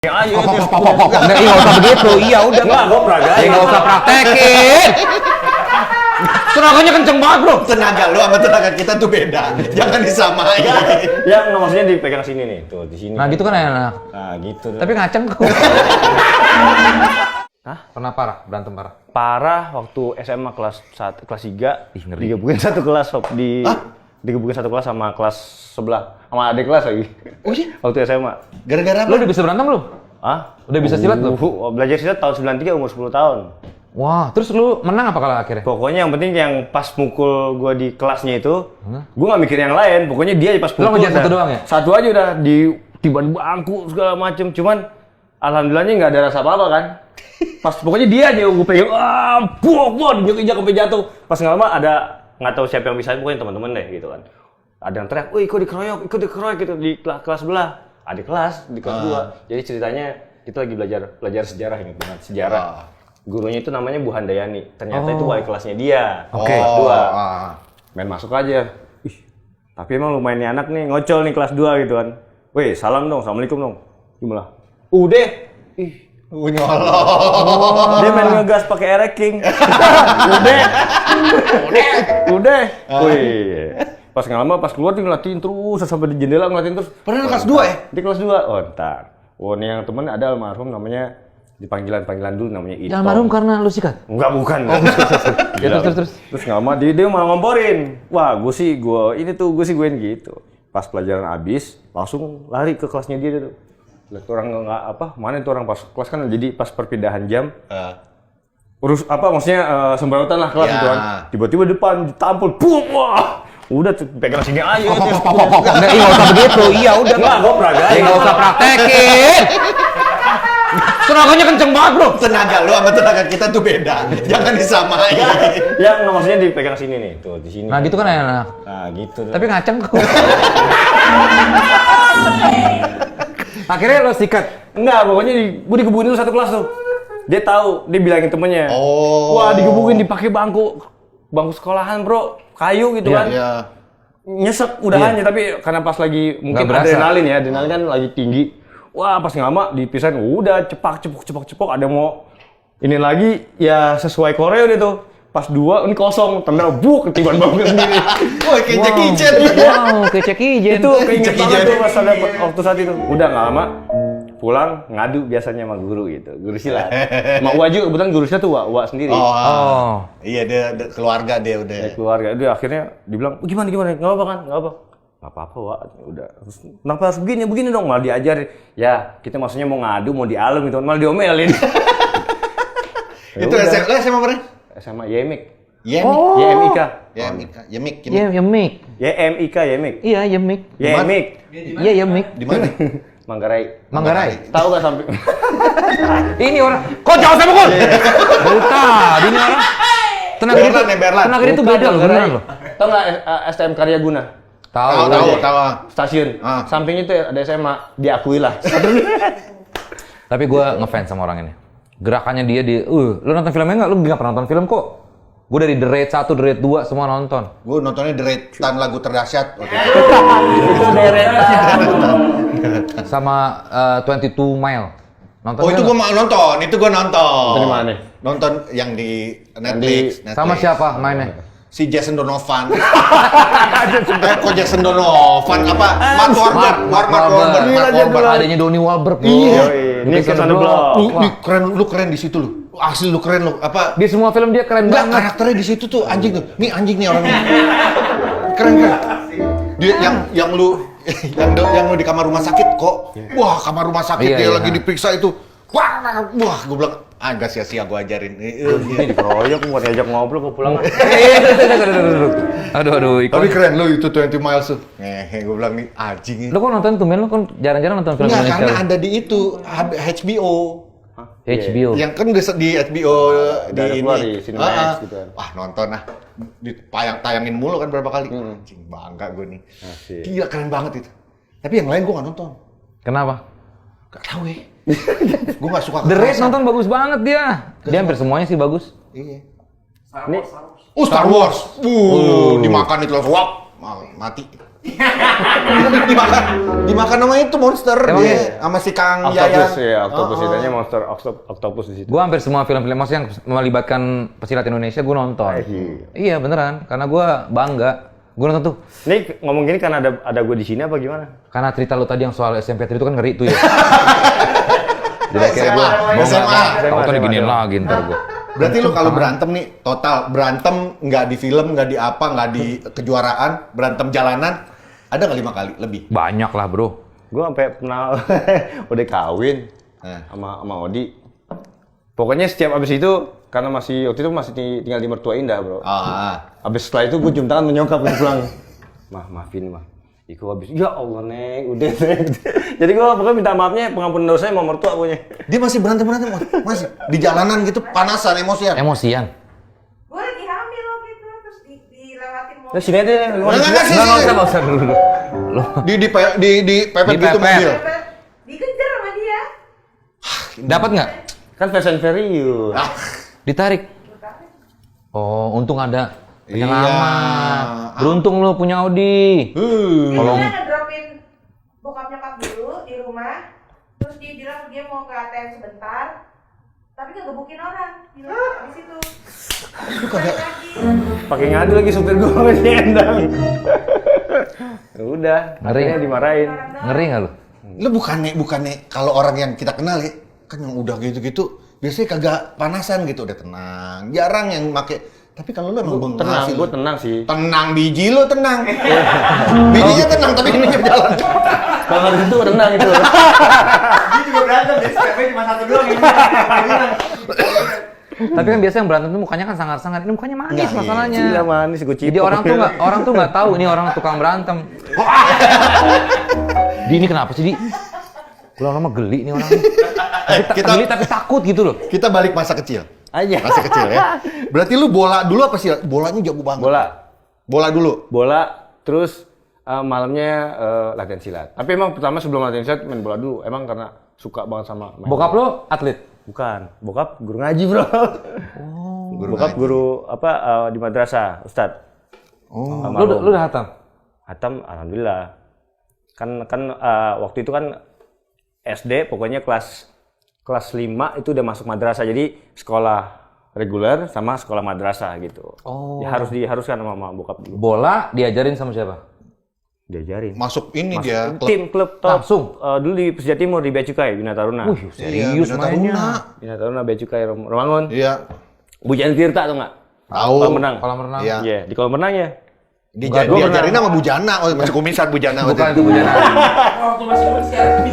Ayo, nggak usah begitu. Iya udah. Gua peragain. Nggak usah praktekin. Tenaganya kenceng banget bro. Tenaga lu sama tenaga kita tuh beda. Jangan disamain. Yang maksudnya dipegang sini nih, tuh di sini. Nah gitu kan enak. Nah gitu. Tapi ngaceng kok. Hah? Pernah parah? Berantem parah? Parah waktu SMA kelas 3. Ih, ngeri. Digebukin satu kelas digebukin satu kelas sama kelas sebelah, sama adik kelas lagi. Oh iya? Waktu SMA. Gara-gara Lu apa? udah bisa berantem lu? Ah? Udah bisa silat lu? Belajar silat tahun 93, umur 10 tahun. Wah, terus lu menang apa kalah akhirnya? Pokoknya yang penting yang pas mukul gua di kelasnya itu, gua nggak mikir yang lain. Pokoknya dia pas Lu pukul ngejar satu doang ya? Satu aja udah di tiba di bangku segala macem. Cuman alhamdulillahnya nggak ada rasa apa-apa kan. Pas pokoknya dia aja gua pegang, buah, injak sampai jatuh. Pas nggak lama ada nggak tahu siapa yang bisa, pokoknya teman-teman deh gitu kan. Ada yang teriak, "Wih, ikut dikeroyok gitu di kelas sebelah." Adik kelas di kelas 2. Jadi ceritanya itu lagi belajar sejarah, ingat banget sejarah. Gurunya itu namanya Bu Handayani. Ternyata itu wali kelasnya dia. Oke. Kelas 2. Main masuk aja. Ih, tapi emang lumayan nih anak nih, ngocol nih kelas 2 gitu kan. Weh, salam dong, assalamualaikum dong. Gimana? Udah. Ih, Nyolong. dia main ngegas pakai ereking. Udah. Wih. Pas nggak lama, pas keluar dia ngeliatin terus sampai di jendela ngeliatin terus. Pernah kelas 2 ya? Di kelas 2. Oh, ntar. Oh, ini yang temen ada almarhum namanya panggilan dulu namanya Ito. Almarhum karena lu sikat? Enggak, bukan. Ya, terus. Terus nggak lama dia malah ngomporin. Wah, gue sih guein gitu. Pas pelajaran habis, langsung lari ke kelasnya dia tuh. Lihat orang nggak apa, mana itu orang pas kelas kan, jadi pas perpindahan jam. Urus apa maksudnya sembarotan lah kelas gitu kan. Tiba-tiba depan ditampol, boom, wah. Udah pegang sini aja. Nggak usah begitu. Iya udah. Enggak, gua peragain. Nggak usah praktekin. Tenaganya kenceng banget bro. Tenaga lu sama tenaga kita tuh beda. Jangan disamain. Yang maksudnya dipegang sini nih, tuh di sini. Nah gitu kan enak. Nah gitu. Tapi ngaceng kok. Akhirnya lo sikat. Enggak, pokoknya gue digebukin dulu satu kelas tuh. Dia tahu, dia bilangin temennya. Oh. Wah, digebukin dipakai bangku sekolahan bro, kayu gitu kan. Iya. Nyesek udahannya, tapi karena pas lagi mungkin adrenalin kan lagi tinggi. Wah, pas nggak lama dipisahin, udah cepok, ada mau ini lagi ya sesuai koreo dia tuh. Pas 2 ini kosong, tendang buk ketiban bangun sendiri. Wah, kayak Jackie Chan. Wow, kayak Jackie Chan. Itu keinget Jackie banget Chan. tuh pas ada waktu saat itu. Udah nggak lama pulang ngadu biasanya sama guru gitu, guru silat. Sama Uwa juga, kebetulan guru silat tuh Uwa sendiri. Oh. Iya, dia keluarga dia udah. Ya, keluarga dia akhirnya dibilang gimana nggak apa kan nggak apa Wak, udah. Terus, kenapa harus begini dong, malah diajarin. Ya kita maksudnya mau ngadu mau dialem gitu, malah diomelin. Itu SMA mana? SMA Yemik. Yemik. YMIK. Yemik. Yemik. YMIK Yemik. Iya, Yemik. Yemik. Iya, Yemik. Di mana? Manggarai. Tahu nggak sampai? Ini orang. Kok jauh sama kok? Dari tadi ini orang. Berlan. Tenaga itu beda loh, beneran loh. Tahu nggak STM Karya Guna? Tahu. Stasiun. Samping itu ada SMA. Diakui lah. Tapi gue ngefans sama orang ini. Gerakannya dia lu nonton filmnya nggak? Lu nggak pernah nonton film kok. Gue dari The Raid 1, The Raid 2 semua nonton. Gue nontonnya deretan lagu terdahsyat. Itu deretan. Sama 22 Mile. Nonton Oh, itu gue nonton. Itu Di mana? Nonton yang di Netflix. Sama siapa mainnya? Si Jason Donovan. Kok Jason Donovan? Apa? Mark Wahlberg. Adanya Donnie Wahlberg. Iya. Ini kesan blok. Lu keren di situ lu. Asli lu keren lu. Apa? Di semua film dia keren Enggak, banget. karakternya di situ tuh anjing tuh. Nih anjing nih orangnya. Keren. Dia yang lu di kamar rumah sakit kok. Wah, kamar rumah sakit dia lagi diperiksa itu. Wah, gue bilang, enggak sia-sia gue ajarin. Ini dikeroyok, mau diajak ngobrol ke pulang. Aduh, ikut. Tapi keren lu itu 20 Miles tuh. Gue bilang nih anjing. Lu kok nonton tuh, men? Lu kan jarang-jarang nonton film Enggak, Indonesia. karena ada di itu HBO. HBO. Yang kan di HBO di Ada ini. keluar di Cinemax gitu kan. Wah, nonton lah. Tayangin mulu kan berapa kali. Anjing, bangga gue nih. Asik. Gila, keren banget itu. Tapi yang lain gue nggak nonton. Kenapa? Gak tahu ya. Gue gak suka The Raid kekerasan. nonton bagus banget dia. Dia hampir semuanya sih bagus. Iya. Ini Star Wars. Dimakan itu langsung wap, mati. dimakan sama itu monster Emang dia iya? sama si Kang Octopus Yayan. ya, octopus ditanya monster octopus di situ. Gue hampir semua film-film maksudnya yang melibatkan pesilat Indonesia gue nonton. Iya beneran, karena gue bangga. Gue nonton tuh. Ini ngomong gini karena ada gue di sini apa gimana? Karena cerita lu tadi yang soal SMP itu kan ngeri tuh ya. Jadi kayak gue SMA. Aku tuh diginiin lagi ntar gue. Berarti lu kalau berantem nih total berantem nggak di film, nggak di apa, nggak di kejuaraan, berantem jalanan ada nggak 5 kali lebih? Banyak lah bro. Gue sampai pernah udah kawin sama Odi. Pokoknya setiap abis itu karena waktu itu masih tinggal di mertua Indah bro. Abis setelah itu gue cium tangan menyokap gue pulang. Maafin mah. Iku habis, ya Allah Neng, udah Neng. Jadi gue pokoknya minta maafnya, pengampunan dosanya sama mertua pokoknya. Dia masih berantem masih di jalanan gitu panasan emosian. Emosian. Gue lagi hamil loh gitu, terus dilewatin mobil. Nah sini aja. Nggak usah dulu. Di pepet gitu mobil. Dikejar sama dia. Dapat nggak? Kan Fast and Furious. Ditarik. Oh, untung ada penyelamat. Iya. Beruntung lu punya Audi. Kalau dia ngedropin bokap nyokap dulu di rumah, terus dia bilang dia mau ke ATM sebentar, tapi ngegebukin orang. Bilang di situ. Balik lagi. Pakai ngadu lagi supir gue masih endang. Udah, Ngeri. akhirnya dimarahin. Ngeri nggak lu? Lu bukannya kalau orang yang kita kenal ya, kan yang udah gitu-gitu biasanya kagak panasan gitu, udah tenang. Jarang yang make. Tapi kalau lu emang bengal Tenang, sih. gue tenang sih. Tenang biji lu tenang. Bijinya tenang tapi ini jalan. Kalau nggak di situ tenang itu. Dia juga berantem, jadi stepnya cuma satu doang yang Tapi kan biasa yang berantem tuh mukanya kan sangar-sangar. Ini mukanya manis Nggak, masalahnya. Gila manis gue cipok. Jadi orang tuh nggak tahu ini orang tukang berantem. Di ini kenapa sih Di? Lama-lama geli nih orang. Geli tapi takut gitu loh. Kita balik masa kecil. Aja. Masa kecil ya. Berarti lu bola dulu apa sih? Bolanya jago banget. Bola dulu. Bola, terus malamnya latihan silat. Tapi emang pertama sebelum latihan silat main bola dulu. Emang karena suka banget sama main Bokap bola. lo atlet? Bukan, bokap guru ngaji bro. Bokap guru di madrasah, Ustadz. Lu udah hatam? Hatam, alhamdulillah. Kan waktu itu kan SD, pokoknya kelas 5 itu udah masuk madrasah. Jadi sekolah reguler sama sekolah madrasah gitu. Oh. Ya, diharuskan sama bokap dulu. Bola diajarin sama siapa? Diajarin. Masuk ini dia. Tim klub top. Langsung? Dulu di Persija Timur di Bea Cukai, Bina Taruna. Serius Bina mainnya. Taruna. Bina Taruna, Bea Cukai, Romangun. Iya. Bujan Tirta atau nggak? Tahu. Kolam renang. Kolam renang. Iya. Iya, di kolam renang ya. Diajarin sama Bujana. Oh, masih kumisan Bujana. Bukan itu Bujana. Waktu masih sekarang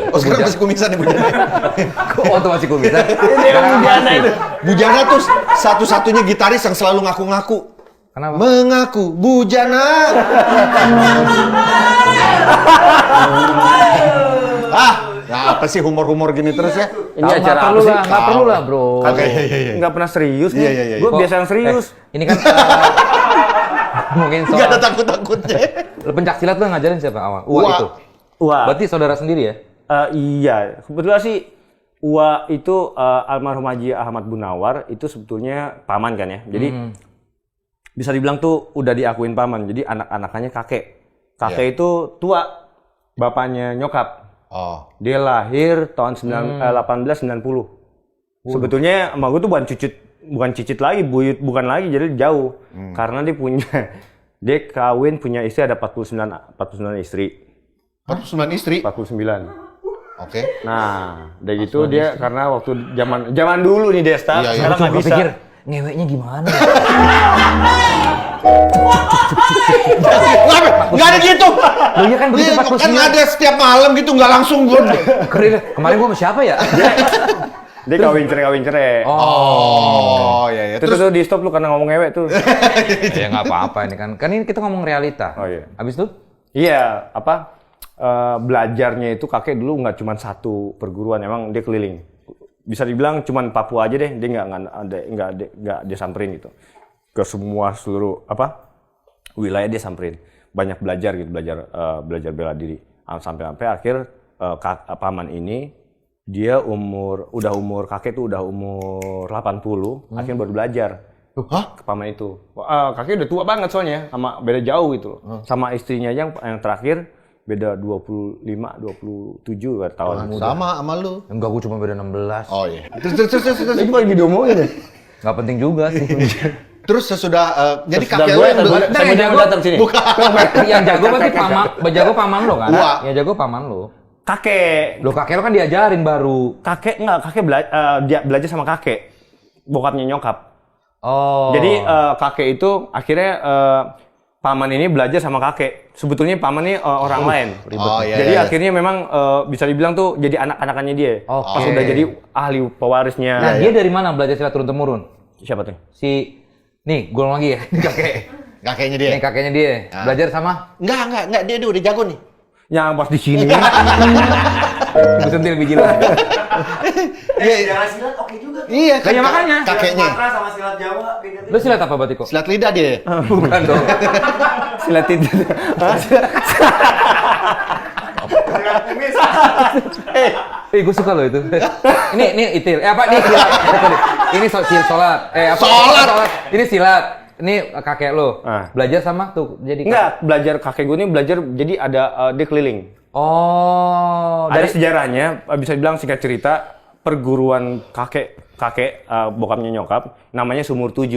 Oh, sekarang masih kumisan ya Bujana. Waktu masih kumisan. Ini yang Bujana itu. Bujana tuh satu-satunya gitaris yang selalu ngaku-ngaku. Kenapa? Mengaku Bujana. Apa sih humor-humor gini terus ya? Ini acara apa sih? Nggak perlu lah bro. Oke, iya. Nggak pernah serius nih. Iya. Gue biasa yang serius. Ini kan mungkin Gak ada soal takut-takutnya. pencak silat lu ngajarin siapa awal? Uwa Uwa. itu. Wah. Berarti saudara sendiri ya? Iya, kebetulan sih Uwa itu almarhum Haji Ahmad Bunawar itu sebetulnya paman kan ya. Jadi bisa dibilang tuh udah diakuin paman. Jadi anak-anakannya kakek. Kakek itu tua, bapaknya nyokap. Oh. Dia lahir tahun 1890. Sebetulnya emak gue tuh bukan cicit lagi, buyut bukan lagi, jadi jauh. Karena dia kawin punya istri ada 49 istri. 49 istri. 49. Oke. Nah, dari gitu dia karena waktu zaman dulu nih Desta, Iya, sekarang nggak bisa. Pikir ngeweknya gimana? Nggak ada gitu. Lu iya kan begitu Dia 49. kan ada setiap malam gitu, nggak langsung gue. Kemarin gua sama siapa ya? Dia kawin cerai. Oh, iya. Terus di stop lu karena ngomong ngewek tuh. Ya nggak apa-apa ini kan. Kan ini kita ngomong realita. Oh iya. Habis itu? Iya, belajarnya itu kakek dulu nggak cuma satu perguruan, emang dia keliling. Bisa dibilang cuma Papua aja deh, dia nggak dia samperin gitu. Ke seluruh wilayah dia samperin. Banyak belajar gitu, belajar bela diri. Sampai akhir paman ini dia umur kakek tuh udah umur 80, akhirnya baru belajar. Hah? Paman itu. Kakek udah tua banget soalnya, sama beda jauh gitu loh. Sama istrinya yang terakhir beda 25, 27 tahun. Sama sama lu. Enggak, gue cuma beda 16. Oh iya. Terus. Itu lagi diomongin ya? Nggak penting juga sih. Terus sesudah jadi Sesudah kakek gue lu yang beli. saya mau datang sini. Yang jago berarti paman lo kan? Gua. Yang jago paman lo. Kakek. Lo kakek lo kan diajarin baru. Kakek dia belajar sama kakek. Bokapnya nyokap. Oh. Jadi kakek itu akhirnya paman ini belajar sama kakek. Sebetulnya paman ini orang lain. Oh iya. Jadi iya. akhirnya memang bisa dibilang tuh jadi anak-anakannya dia. Oke. Pas udah jadi ahli pewarisnya. Nah, dia dari mana belajar silat turun temurun? Siapa tuh? Nih, gue ulang lagi ya. Kakek. Kakeknya dia. Nih kakeknya dia. Belajar sama? Enggak, dia udah jago nih. Yang pas di sini. Gue sentil biji lo. Sejarah silat oke juga. Iya, Lah, ya makanya. Kakeknya. Sumatera sama silat Jawa beda. Lo silat apa berarti kok? Silat lidah dia. Bukan dong. Silat itu. Silat kumis. Gue suka loh itu. Ini itil. Apa nih silat? Ini sholat. Apa? Sholat. Ini silat. Ini kakek lo. Ah. Belajar sama tuh jadi. Enggak, belajar kakek gue ini belajar jadi ada dia keliling. Oh, Ada sejarahnya, bisa dibilang singkat cerita, perguruan kakek bokapnya nyokap, namanya Sumur 7.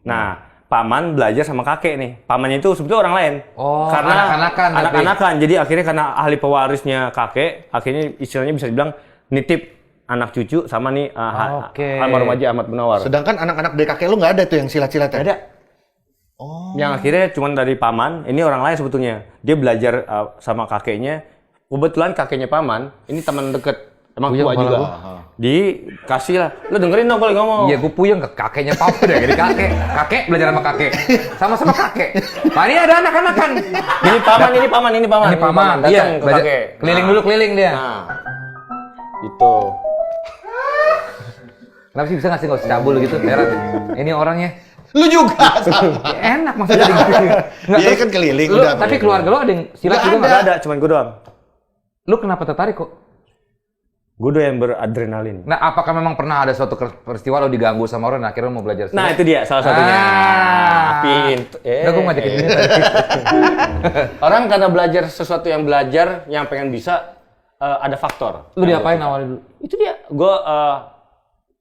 Nah, paman belajar sama kakek nih. Pamannya itu sebetulnya orang lain. Oh, karena anak-anakan. anak-anakan. Jadi akhirnya karena ahli pewarisnya kakek, akhirnya istilahnya bisa dibilang nitip anak cucu sama nih Oke. almarhum Haji Ahmad Munawar. Sedangkan anak-anak dari kakek lu nggak ada tuh yang silat-silatnya. Ada. Oh. Yang akhirnya cuma dari paman, ini orang lain sebetulnya. Dia belajar sama kakeknya. Kebetulan kakeknya paman, ini teman deket. Emang Puyeng tua kepala juga. gua. Dikasih lah. Lu dengerin dong kalau ngomong. Iya, gue puyeng ke kakeknya papa deh, jadi kakek. Kakek belajar sama kakek. Sama-sama kakek. Nah, ini ada anak-anakan. Ini paman. Ini paman. Datang Iya, ke belajar. kakek. Keliling dulu, keliling dia. Nah. Itu. Kenapa sih bisa ngasih nggak usah cabul gitu? Heran. Ini orangnya. Lu juga sama. Ya, enak maksudnya. Dia kan keliling Lu, udah. tapi keluarga lo ada yang silat Nggak juga nggak? Nggak ada, cuman gue doang. Lu kenapa tertarik kok? Gue doyan beradrenalin. Nah, apakah memang pernah ada suatu peristiwa lo diganggu sama orang dan akhirnya lo mau belajar silat? Nah, itu dia salah satunya. Pintu. Udah gue ngajakin ini tadi. Orang karena belajar sesuatu yang pengen bisa, ada faktor. Lu diapain awalnya dulu? Itu dia. Gue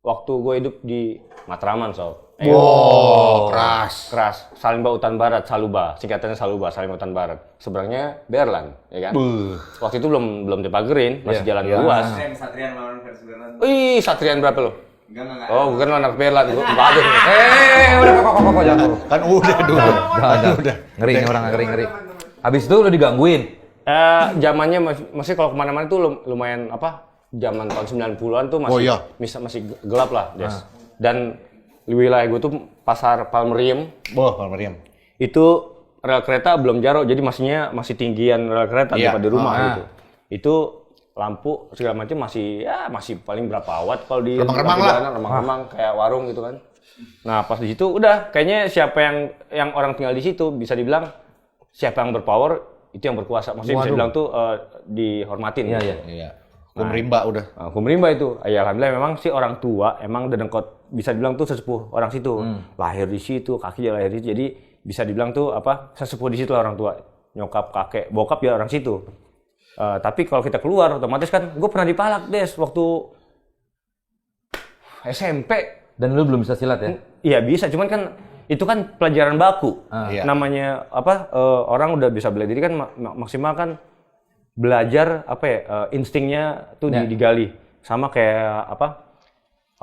waktu gue hidup di Matraman, Sob. Keras. Salimba Utan Barat, Saluba. Singkatannya Saluba, Salimba Utan Barat. Seberangnya Berlan, ya kan? Waktu itu belum dipagerin, masih jalan luas. Satrian lawan Versuberlan. Wih, Satrian berapa lo? Enggak. Oh, bukan lo anak Berlan, gue enggak ada. Udah kok jangan. Kan udah dulu. Udah. Ngeri nih orang ngeri. Habis itu lo digangguin. Zamannya masih kalau kemana-mana tuh lumayan zaman tahun 90-an tuh masih gelap lah, Des. Dan wilayah gue tuh pasar Palmeriam. Palmeriam. Itu rel kereta belum jarok, jadi masih tinggian rel kereta daripada rumah gitu. Itu lampu segala macam masih paling berapa watt kalau di remang-remang kayak warung gitu kan. Nah, pas di situ udah kayaknya siapa yang orang tinggal di situ bisa dibilang siapa yang berpower itu yang berkuasa. Maksudnya bisa dibilang tuh dihormatin. Iya. Hukum rimba udah. Hukum rimba itu. Ya alhamdulillah memang sih orang tua emang dedengkot bisa dibilang tuh sesepuh orang situ. Lahir di situ, kaki lahir di situ. Jadi bisa dibilang tuh sesepuh di situ lah orang tua. Nyokap, kakek, bokap ya orang situ. Tapi kalau kita keluar otomatis kan gue pernah dipalak, Des, waktu SMP. Dan lu belum bisa silat ya? Iya bisa, cuman kan itu kan pelajaran baku. Iya. Namanya orang udah bisa bela diri kan maksimal kan belajar instingnya tuh digali. Sama kayak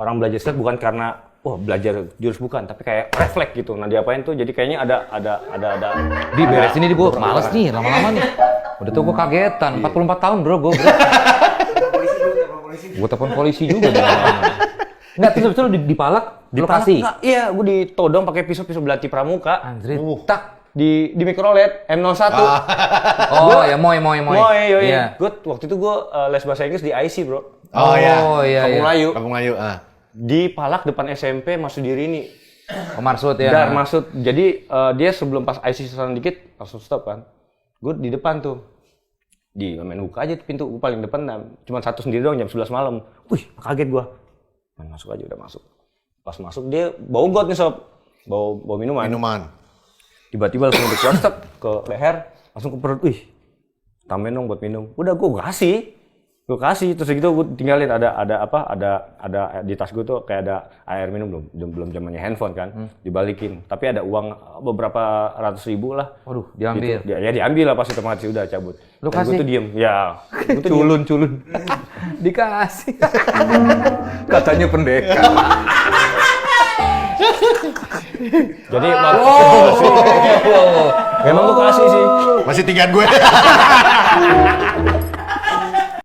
orang belajar silat bukan karena belajar jurus bukan, tapi kayak refleks gitu. Nah, diapain tuh jadi kayaknya ada Di beres ini gue males nih lama-lama nih. Udah tuh gue kagetan, 44 tahun bro. Gue telepon polisi juga deh. Enggak, terus lu dipalak, lokasi. Iya, gue ditodong pakai pisau belati pramuka. Anjrit. Tak di mikrolet M01. Oh, ya moy. Iya. Waktu itu gue les bahasa Inggris di IC, bro. Oh iya. Kampung Melayu. Dipalak depan SMP Marsud Dirini. Marsud ya. Dar Marsud. Jadi dia sebelum pas IC sesaran dikit langsung stop kan. Gue di depan tuh. Main buka aja tuh pintu, gue paling depan. Cuma satu sendiri doang jam 11 malam. Wih, kaget gue. Main masuk aja, udah masuk. Pas masuk dia bau got nih, Sob. bawa minuman. Minuman. Tiba-tiba langsung dikeluar ke leher, langsung ke perut. Wih, tambahin dong buat minum. Udah gue kasih. Terus gitu gue tinggalin ada di tas gue tuh kayak ada air minum belum zamannya handphone kan. Dibalikin. Tapi ada uang beberapa ratus ribu lah. Waduh, diambil. Gitu. Ya diambil lah pas otomatis udah cabut. Lu Dan kasih? gue tuh diem. Ya. Gue tuh Culun. Dikasih. Katanya pendekar. Jadi memang gue kasih sih. Masih tinggal gue.